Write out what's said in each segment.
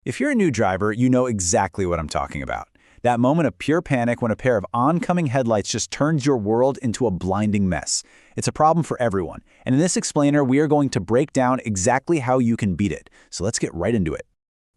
If you're a new driver, you know exactly what I'm talking about. That moment of pure panic when a pair of oncoming headlights just turns your world into a blinding mess. It's a problem for everyone, and in this explainer, we are going to break down exactly how you can beat it. So let's get right into it.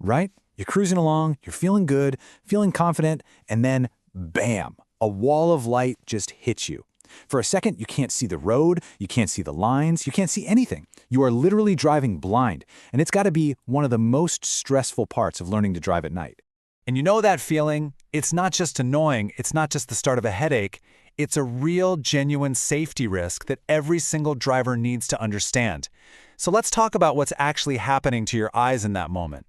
Right? You're cruising along, you're feeling good, feeling confident, and then, bam, a wall of light just hits you. For a second, you can't see the road, you can't see the lines, you can't see anything. You are literally driving blind, and it's got to be one of the most stressful parts of learning to drive at night. And you know that feeling? It's not just annoying, it's not just the start of a headache, it's a real, genuine safety risk that every single driver needs to understand. So let's talk about what's actually happening to your eyes in that moment.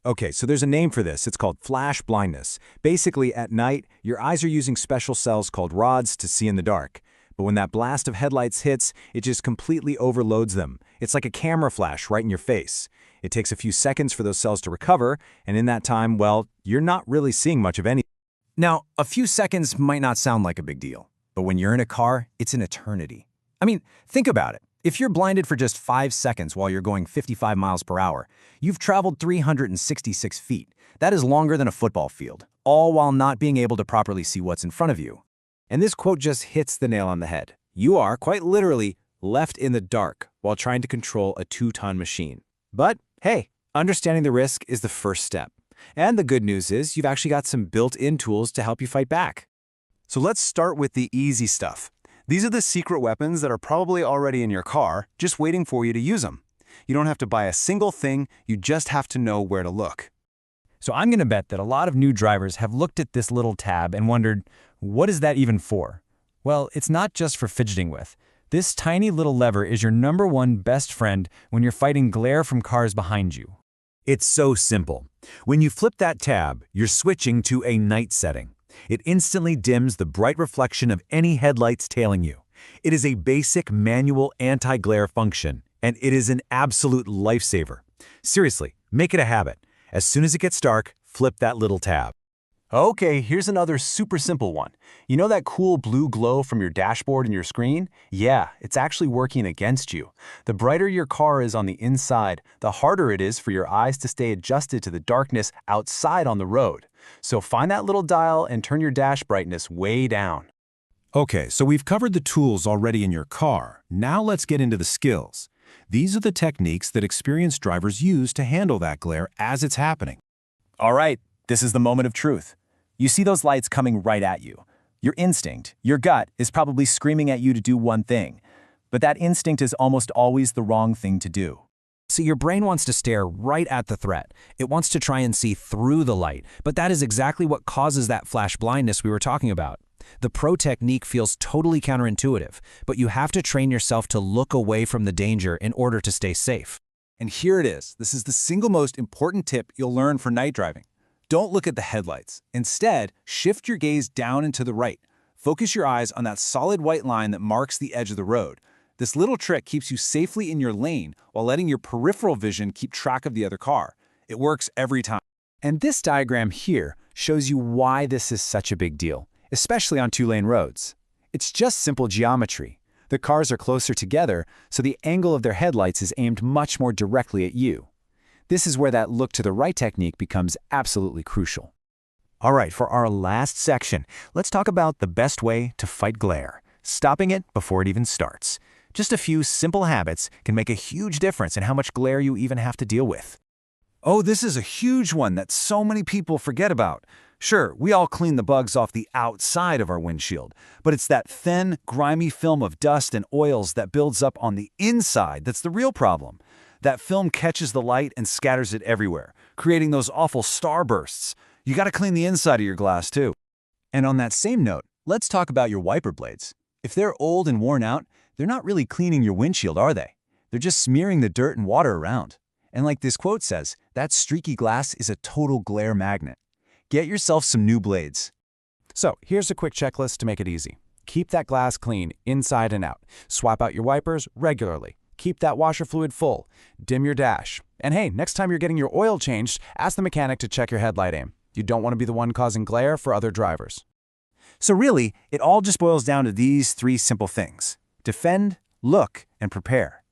Okay, so there's a name for this. It's called flash blindness. Basically, at night, your eyes are using special cells called rods to see in the dark. But when that blast of headlights hits, it just completely overloads them. It's like a camera flash right in your face. It takes a few seconds for those cells to recover, and in that time, well, you're not really seeing much of anything. Now, a few seconds might not sound like a big deal, but when you're in a car, it's an eternity. I mean, think about it. If you're blinded for just 5 seconds while you're going 55 miles per hour, you've traveled 366 feet. That is longer than a football field, all while not being able to properly see what's in front of you. And this quote just hits the nail on the head. You are, quite literally, left in the dark while trying to control a 2-ton machine. But, hey, understanding the risk is the first step. And the good news is you've actually got some built-in tools to help you fight back. So let's start with the easy stuff. These are the secret weapons that are probably already in your car, just waiting for you to use them. You don't have to buy a single thing, you just have to know where to look. So I'm going to bet that a lot of new drivers have looked at this little tab and wondered, what is that even for? Well, it's not just for fidgeting with. This tiny little lever is your #1 best friend when you're fighting glare from cars behind you. It's so simple. When you flip that tab, you're switching to a night setting. It instantly dims the bright reflection of any headlights tailing you. It is a basic manual anti-glare function, and it is an absolute lifesaver. Seriously, make it a habit. As soon as it gets dark, flip that little tab. Okay, here's another super simple one. You know that cool blue glow from your dashboard and your screen? Yeah, it's actually working against you. The brighter your car is on the inside, the harder it is for your eyes to stay adjusted to the darkness outside on the road. So find that little dial and turn your dash brightness way down. Okay, so we've covered the tools already in your car. Now let's get into the skills. These are the techniques that experienced drivers use to handle that glare as it's happening. All right, this is the moment of truth. You see those lights coming right at you. Your instinct, your gut, is probably screaming at you to do one thing. But that instinct is almost always the wrong thing to do. See, your brain wants to stare right at the threat. It wants to try and see through the light, but that is exactly what causes that flash blindness we were talking about. The pro technique feels totally counterintuitive, but you have to train yourself to look away from the danger in order to stay safe. And here it is. This is the single most important tip you'll learn for night driving. Don't look at the headlights. Instead, shift your gaze down and to the right. Focus your eyes on that solid white line that marks the edge of the road. This little trick keeps you safely in your lane while letting your peripheral vision keep track of the other car. It works every time. And this diagram here shows you why this is such a big deal, especially on 2-lane roads. It's just simple geometry. The cars are closer together, so the angle of their headlights is aimed much more directly at you. This is where that look to the right technique becomes absolutely crucial. All right, for our last section, let's talk about the best way to fight glare, stopping it before it even starts. Just a few simple habits can make a huge difference in how much glare you even have to deal with. Oh, this is a huge one that so many people forget about. Sure, we all clean the bugs off the outside of our windshield, but it's that thin, grimy film of dust and oils that builds up on the inside that's the real problem. That film catches the light and scatters it everywhere, creating those awful starbursts. You gotta clean the inside of your glass too. And on that same note, let's talk about your wiper blades. If they're old and worn out, they're not really cleaning your windshield, are they? They're just smearing the dirt and water around. And like this quote says, that streaky glass is a total glare magnet. Get yourself some new blades. So here's a quick checklist to make it easy. Keep that glass clean inside and out. Swap out your wipers regularly. Keep that washer fluid full. Dim your dash. And hey, next time you're getting your oil changed, ask the mechanic to check your headlight aim. You don't want to be the one causing glare for other drivers. So really, it all just boils down to these 3 simple things. Defend, look, and prepare.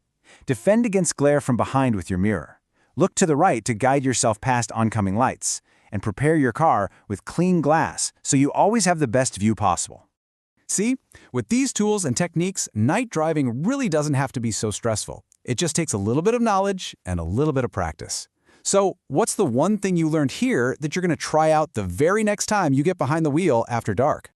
Defend against glare from behind with your mirror. Look to the right to guide yourself past oncoming lights, and prepare your car with clean glass so you always have the best view possible. See, with these tools and techniques, night driving really doesn't have to be so stressful. It just takes a little bit of knowledge and a little bit of practice. So, what's the one thing you learned here that you're going to try out the very next time you get behind the wheel after dark?